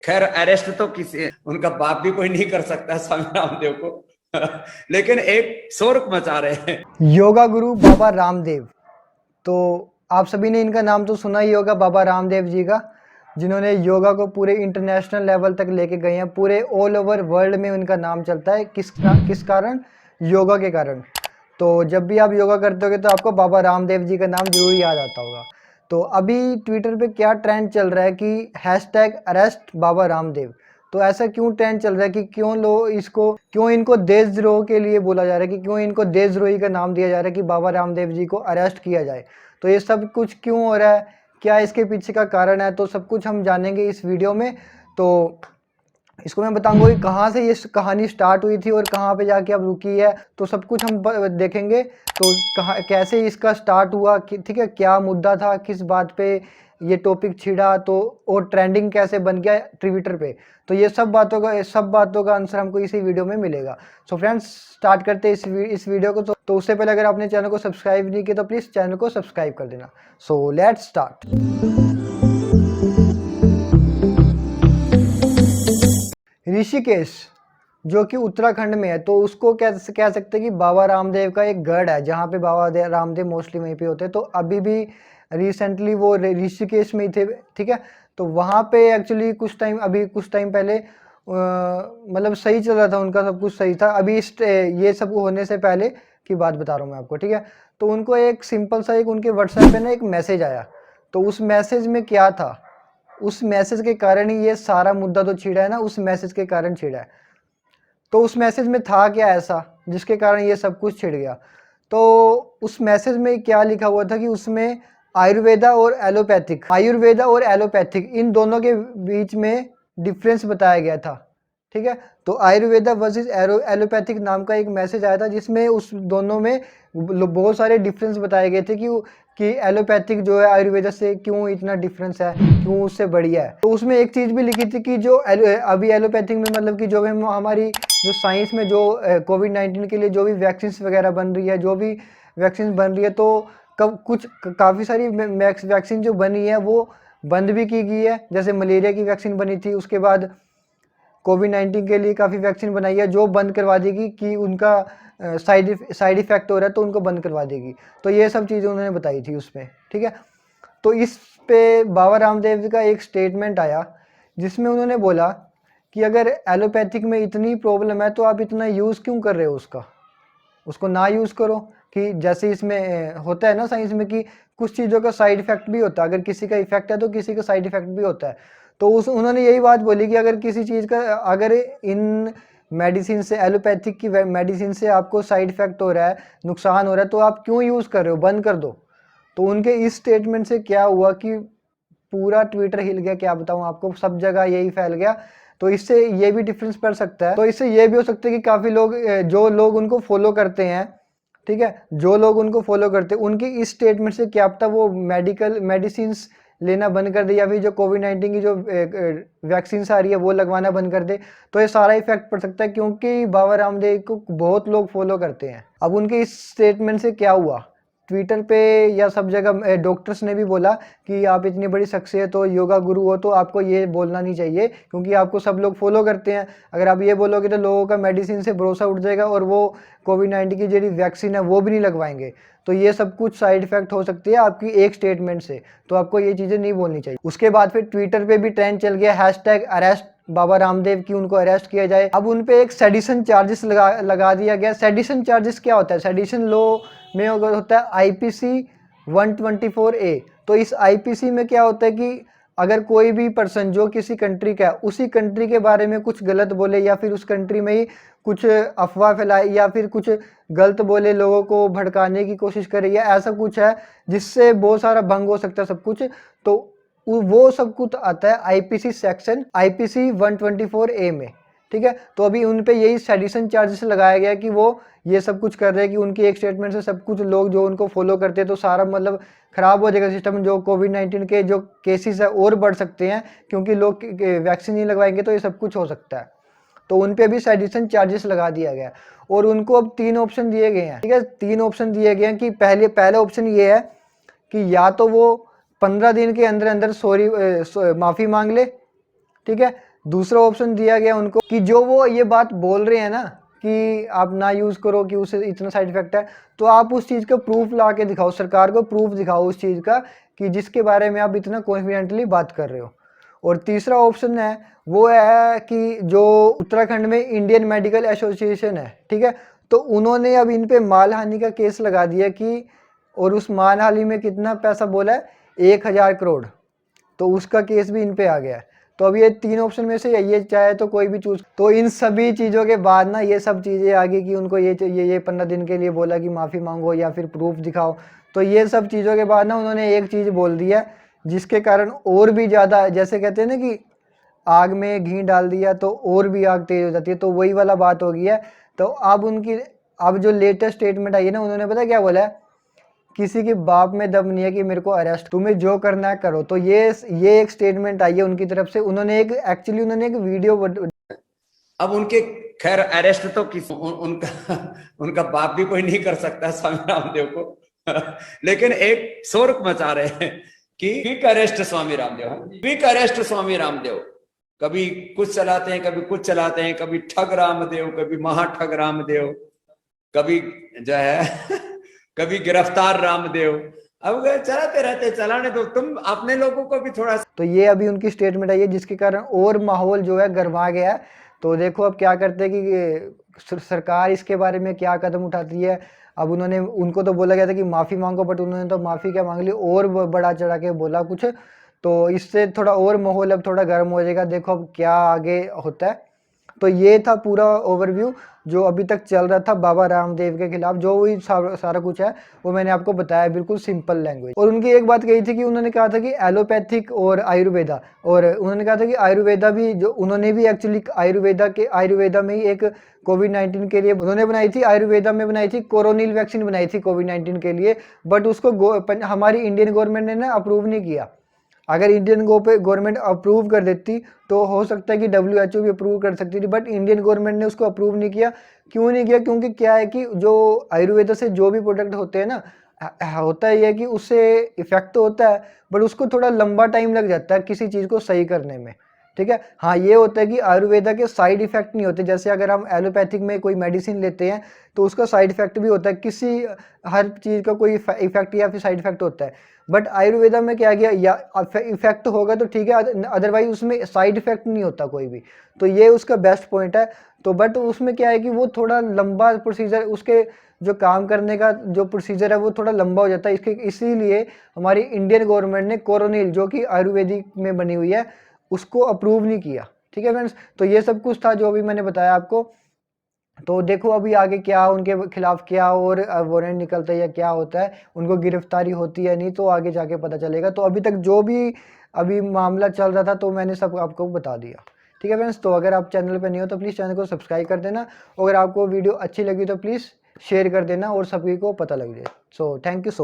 खैर अरेस्ट तो किसी उनका बाप भी कोई नहीं कर सकता स्वामी रामदेव को। लेकिन एक शोर मचा रहे हैं योगा गुरु बाबा रामदेव। तो आप सभी ने इनका नाम तो सुना ही होगा, बाबा रामदेव जी का, जिन्होंने योगा को पूरे इंटरनेशनल लेवल तक लेके गए हैं। पूरे ऑल ओवर वर्ल्ड में उनका नाम चलता है। किस कारण? योगा के कारण। तो जब भी आप योगा करते होगे तो आपको बाबा रामदेव जी का नाम जरूर याद आता होगा। तो अभी ट्विटर पे क्या ट्रेंड चल रहा है कि हैशटैग अरेस्ट बाबा रामदेव। तो ऐसा क्यों ट्रेंड चल रहा है कि क्यों इनको देशद्रोह के लिए बोला जा रहा है, कि क्यों इनको देशद्रोही का नाम दिया जा रहा है कि बाबा रामदेव जी को अरेस्ट किया जाए। तो ये सब कुछ क्यों हो रहा है, क्या इसके पीछे का कारण है, तो सब कुछ हम जानेंगे इस वीडियो में। तो इसको मैं बताऊंगा कि कहाँ से ये कहानी स्टार्ट हुई थी और कहाँ पे जाके अब रुकी है, तो सब कुछ हम देखेंगे। तो कैसे इसका स्टार्ट हुआ, ठीक है, क्या मुद्दा था, किस बात पे ये टॉपिक छिड़ा, तो और ट्रेंडिंग कैसे बन गया ट्विटर पे। तो ये सब बातों का आंसर हमको इसी वीडियो में मिलेगा। सो फ्रेंड्स, स्टार्ट करते हैं इस वीडियो को। तो उससे पहले अगर आपने चैनल को सब्सक्राइब नहीं किया तो प्लीज़ चैनल को सब्सक्राइब कर देना। So let's start. ऋषिकेश, जो कि उत्तराखंड में है, तो उसको कह सकते हैं कि बाबा रामदेव का एक गढ़ है, जहाँ पे बाबा रामदेव मोस्टली वहीं पे होते हैं। तो अभी भी रिसेंटली वो ऋषिकेश में ही थे, ठीक है। तो वहाँ पे एक्चुअली कुछ टाइम पहले मतलब सही चल रहा था उनका, सब कुछ सही था। अभी ये सब होने से पहले की बात बता रहा हूँ मैं आपको, ठीक है। तो उनको एक सिंपल सा उनके व्हाट्सएप पे ना एक मैसेज आया। तो उस मैसेज में क्या था, उस मैसेज के कारण ही ये सारा मुद्दा तो छिड़ा है ना, उस मैसेज के कारण छिड़ा है। तो उस मैसेज में था क्या ऐसा जिसके कारण ये सब कुछ छिड़ गया। तो उस मैसेज में क्या लिखा हुआ था कि उसमें आयुर्वेदा और एलोपैथिक इन दोनों के बीच में डिफरेंस बताया गया था, ठीक है। तो आयुर्वेदा वर्सेस एलोपैथिक नाम का एक मैसेज आया था, जिसमें उस दोनों में बहुत सारे डिफरेंस बताए गए थे कि एलोपैथिक जो है आयुर्वेदा से क्यों इतना डिफरेंस है, क्यों उससे बढ़िया है। तो उसमें एक चीज़ भी लिखी थी कि जो अभी एलोपैथिक में मतलब कि जो भी हमारी जो साइंस में जो कोविड-19 के लिए जो भी वैक्सीन वगैरह बन रही है, जो भी वैक्सीन बन रही है, तो काफ़ी सारी वैक्सीन जो बनी है वो बंद भी की गई है। जैसे मलेरिया की वैक्सीन बनी थी, उसके बाद कोविड-19 के लिए काफ़ी वैक्सीन बनाई है जो बंद करवा देगी कि उनका साइड इफेक्ट हो रहा है तो उनको बंद करवा देगी। तो ये सब चीज़ें उन्होंने बताई थी उसमें, ठीक है। तो इस पे बाबा रामदेव का एक स्टेटमेंट आया, जिसमें उन्होंने बोला कि अगर एलोपैथिक में इतनी प्रॉब्लम है तो आप इतना यूज़ क्यों कर रहे हो उसको ना यूज़ करो। कि जैसे इसमें होता है ना साइंस में कि कुछ चीज़ों का साइड इफेक्ट भी होता है, अगर किसी का इफेक्ट है तो किसी का साइड इफेक्ट भी होता है। तो उन्होंने यही बात बोली कि अगर किसी चीज़ का, अगर इन मेडिसिन से, एलोपैथिक की मेडिसिन से आपको साइड इफेक्ट हो रहा है, नुकसान हो रहा है, तो आप क्यों यूज़ कर रहे हो, बंद कर दो। तो उनके इस स्टेटमेंट से क्या हुआ कि पूरा ट्विटर हिल गया, क्या बताऊं आपको, सब जगह यही फैल गया। तो इससे ये भी डिफरेंस पड़ सकता है, तो इससे ये भी हो सकता है कि काफ़ी लोग जो लोग उनको फॉलो करते हैं, ठीक है, जो लोग उनको फॉलो करते हैं उनकी इस स्टेटमेंट से क्या पता वो मेडिसिन लेना बंद कर दे, या फिर जो कोविड-19 की जो वैक्सीन आ रही है वो लगवाना बंद कर दे। तो ये सारा इफेक्ट पड़ सकता है, क्योंकि बाबा रामदेव को बहुत लोग फॉलो करते हैं। अब उनके इस स्टेटमेंट से क्या हुआ, ट्विटर पे या सब जगह डॉक्टर्स ने भी बोला कि आप इतनी बड़ी शख्सियत हो, योगा गुरु हो, तो आपको ये बोलना नहीं चाहिए, क्योंकि आपको सब लोग फॉलो करते हैं। अगर आप ये बोलोगे तो लोगों का मेडिसिन से भरोसा उठ जाएगा और वो कोविड-19 की जो वैक्सीन है वो भी नहीं लगवाएंगे। तो ये सब कुछ साइड इफेक्ट हो सकती है आपकी एक स्टेटमेंट से, तो आपको ये चीज़ें नहीं बोलनी चाहिए। उसके बाद फिर ट्विटर पे भी ट्रेंड चल गया हैशटैग अरेस्ट बाबा रामदेव की, उनको अरेस्ट किया जाए। अब उन पे एक सेडिशन चार्जेस लगा दिया गया। सेडिशन चार्जेस क्या होता है? सेडिशन लॉ में अगर होता है आईपीसी 124A। तो इस आईपीसी में क्या होता है कि अगर कोई भी पर्सन जो किसी कंट्री का है, उसी कंट्री के बारे में कुछ गलत बोले, या फिर उस कंट्री में ही कुछ अफवाह फैलाए, या फिर कुछ गलत बोले, लोगों को भड़काने की कोशिश करे, या ऐसा कुछ है जिससे बहुत सारा भंग हो सकता है सब कुछ, तो वो सब कुछ आता है आईपीसी सेक्शन आईपीसी 124A में, ठीक है। तो अभी उन पे यही सेडिशन चार्जेस लगाया गया कि वो ये सब कुछ कर रहे हैं कि उनकी एक स्टेटमेंट से सब कुछ लोग जो उनको फॉलो करते हैं, तो सारा मतलब खराब हो जाएगा सिस्टम। जो कोविड-19 के जो केसेस है और बढ़ सकते हैं, क्योंकि लोग वैक्सीन नहीं लगवाएंगे तो ये सब कुछ हो सकता है। तो उन पे भी सेडिशन चार्जेस लगा दिया गया, और उनको अब 3 ऑप्शन दिए गए हैं, ठीक है। 3 ऑप्शन दिए गए हैं कि पहला ऑप्शन ये है कि या तो वो 15 दिन के अंदर अंदर माफ़ी मांग ले, ठीक है। दूसरा ऑप्शन दिया गया उनको कि जो वो ये बात बोल रहे हैं ना कि आप ना यूज़ करो कि उससे इतना साइड इफेक्ट है, तो आप उस चीज़ का प्रूफ ला के दिखाओ, सरकार को प्रूफ दिखाओ उस चीज़ का कि जिसके बारे में आप इतना कॉन्फिडेंटली बात कर रहे हो। और तीसरा ऑप्शन है वो है कि जो उत्तराखंड में इंडियन मेडिकल एसोसिएशन है, ठीक है, तो उन्होंने अब इन पे मानहानि का केस लगा दिया कि, और उस मानहानि में कितना पैसा बोला है, 1000 करोड़, तो उसका केस भी इन पे आ गया है। तो अब ये तीन ऑप्शन में से ये चाहे तो कोई भी चूज, तो इन सभी चीज़ों के बाद ना ये सब चीज़ें आ गई कि उनको ये 15 दिन के लिए बोला कि माफ़ी मांगो या फिर प्रूफ दिखाओ। तो ये सब चीज़ों के बाद ना उन्होंने एक चीज़ बोल दी है जिसके कारण और भी ज़्यादा, जैसे कहते हैं ना कि आग में घी डाल दिया तो और भी आग तेज हो जाती है, तो वही वाला बात हो गई है। तो अब जो लेटेस्ट स्टेटमेंट आई है ना, उन्होंने पता क्या बोला है, किसी के बाप में दम नहीं है कि मेरे को अरेस्ट, तुम्हें जो करना है करो। तो ये एक स्टेटमेंट आई है उनकी तरफ से। उन्होंने एक वीडियो अब उनके खैर अरेस्ट तो उनका बाप भी कोई नहीं कर सकता स्वामी रामदेव को लेकिन एक शोर मचा रहे हैं कि quick arrest Swami Ramdev, quick arrest Swami Ramdev. कभी कुछ चलाते हैं, कभी कुछ चलाते हैं, कभी ठग रामदेव, कभी महाठग रामदेव, कभी जो है कभी गिरफ्तार रामदेव। अब चलाते रहते, चलाने दो, तुम अपने लोगों को भी थोड़ा। तो ये अभी उनकी स्टेटमेंट आई है जिसके कारण और माहौल जो है गरमा गया है। तो देखो अब क्या करते हैं कि सरकार इसके बारे में क्या कदम उठाती है। अब उनको तो बोला गया था कि माफ़ी मांगो, बट उन्होंने तो माफ़ी क्या मांग ली, और बड़ा चढ़ा के बोला कुछ। तो इससे थोड़ा और माहौल अब थोड़ा गर्म हो जाएगा। देखो अब क्या आगे होता है। तो ये था पूरा ओवरव्यू जो अभी तक चल रहा था बाबा रामदेव के खिलाफ। जो भी सारा कुछ है वो मैंने आपको बताया बिल्कुल सिंपल लैंग्वेज। और उनकी एक बात कही थी कि उन्होंने कहा था कि एलोपैथिक और आयुर्वेदा, और उन्होंने कहा था कि आयुर्वेदा भी, जो उन्होंने भी एक्चुअली आयुर्वेदा में ही एक कोविड-19 के लिए उन्होंने बनाई थी, आयुर्वेदा में बनाई थी, कोरोनिल वैक्सीन बनाई थी कोविड-19 के लिए। बट उसको हमारी इंडियन गवर्नमेंट ने ना अप्रूव नहीं किया। अगर इंडियन गवर्नमेंट अप्रूव कर देती तो हो सकता है कि WHO भी अप्रूव कर सकती थी, बट इंडियन गवर्नमेंट ने उसको अप्रूव नहीं किया। क्यों नहीं किया? क्योंकि क्या है कि जो आयुर्वेदा से जो भी प्रोडक्ट होते हैं ना, होता ही है कि उससे इफेक्ट तो होता है, बट उसको थोड़ा लंबा टाइम लग जाता है किसी चीज़ को सही करने में, ठीक है। हाँ, ये होता है कि आयुर्वेदा के साइड इफेक्ट नहीं होते। जैसे अगर हम एलोपैथिक में कोई मेडिसिन लेते हैं तो उसका साइड इफेक्ट भी होता है, हर चीज़ का कोई इफेक्ट या फिर साइड इफेक्ट होता है। बट आयुर्वेदा में क्या गया, या इफेक्ट होगा तो ठीक है, अदरवाइज उसमें साइड इफेक्ट नहीं होता कोई भी। तो ये उसका बेस्ट पॉइंट है। तो बट उसमें क्या है कि वो थोड़ा लंबा प्रोसीजर, उसके जो काम करने का जो प्रोसीजर है वो थोड़ा लंबा हो जाता है। इसीलिए हमारी इंडियन गवर्नमेंट ने कोरोनिल, जो कि आयुर्वेदिक में बनी हुई है, उसको अप्रूव नहीं किया, ठीक है फ्रेंड्स। तो ये सब कुछ था जो अभी मैंने बताया आपको। तो देखो अभी आगे क्या उनके खिलाफ क्या और वारंट निकलता है या क्या होता है, उनको गिरफ्तारी होती है नहीं, तो आगे जाके पता चलेगा। तो अभी तक जो भी अभी मामला चल रहा था तो मैंने सब आपको बता दिया, ठीक है फ्रेंड्स। तो अगर आप चैनल पर नहीं हो तो प्लीज़ चैनल को सब्सक्राइब कर देना। अगर आपको वीडियो अच्छी लगी तो प्लीज़ शेयर कर देना और सभी को पता लग जाए। So thank you so